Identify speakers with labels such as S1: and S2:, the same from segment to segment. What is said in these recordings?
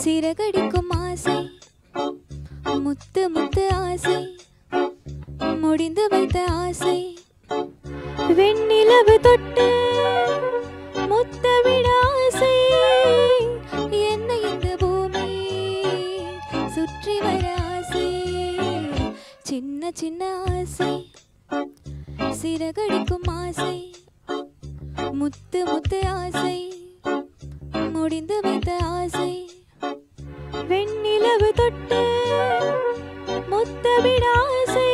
S1: சிறகடிக்கும் ஆசை முத்து முத்து ஆசை முடிந்து வைத்த ஆசை வெண்ணிலவு தொட்டு முத்தமிட ஆசை என்ன இந்த பூமி சுற்றி வர ஆசை சின்ன சின்ன ஆசை சிறகடிக்கும் ஆசை முத்து முத்து ஆசை முடிந்து வைத்த ஆசை வெண்ணிலவு தொட்டு முத்தமிட ஆசை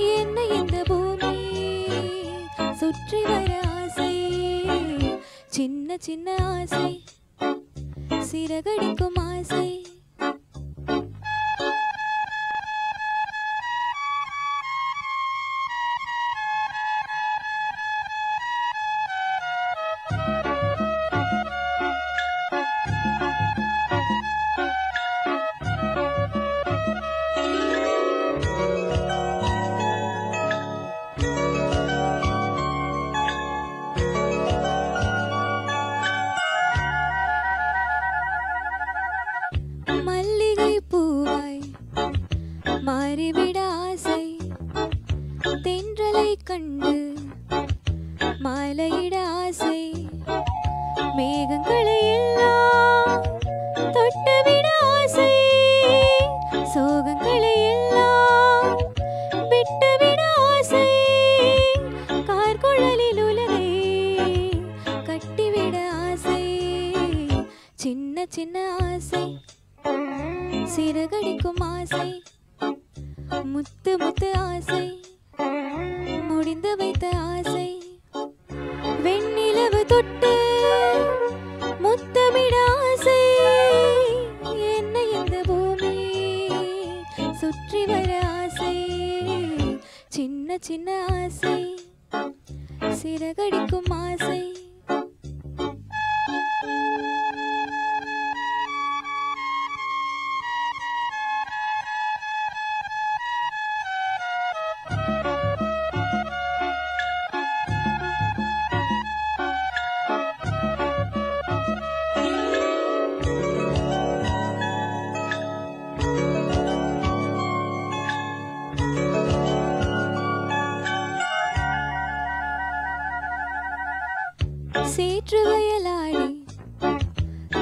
S1: என்ன இந்த பூமி சுற்றி வர ஆசை சின்ன சின்ன ஆசை சிறகடிக்கும் ஆசை மாறிவிட ஆசை தென்றலை கண்டு மாலையிட ஆசை மேகங்களை எல்லாம் தொட்டுவிட ஆசை சோகங்களை எல்லாம் விட்டுவிட ஆசை கார்குழலில் உலகை கட்டிவிட ஆசை சின்ன சின்ன ஆசை சிறகடிக்கும் ஆசை முத்து முத்து ஆசை முடிந்து வைத்த ஆசை வெண்ணிலவு தொட்டு முத்தமிட ஆசை என்ன இந்த பூமி சுற்றி வர ஆசை சின்ன சின்ன ஆசை சிறகடிக்கும் ஆசை சேற்று வயலாடி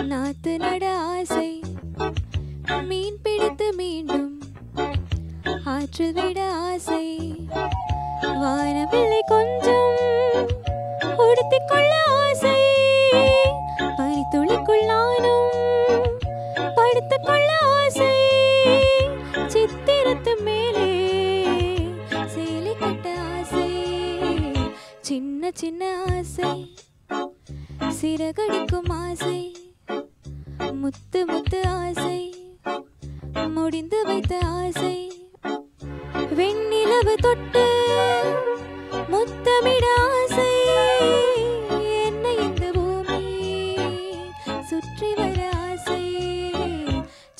S1: நாத்து நட ஆசை மீன் பிடித்து மீண்டும் ஆற்றில் விட ஆசை வானவில்லை கொஞ்சம் உடுத்திக்கொள்ள ஆசை பனித்துளிக்குள் நானும் படுத்துக்கொள்ள ஆசை சித்திரத்து மேலே சேலை கட்ட ஆசை சின்ன சின்ன ஆசை சிறகடிக்கும் ஆசை முத்து முத்து ஆசை முடிந்து வைத்த ஆசை வெண்ணிலவு தொட்டு முத்தமிட ஆசை என்ன இந்த பூமி சுற்றி வர ஆசை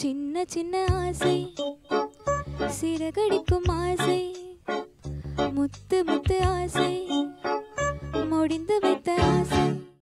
S1: சின்ன சின்ன ஆசை சிறகடிக்கும் ஆசை முத்து முத்து ஆசை முடிந்து வைத்த ஆசை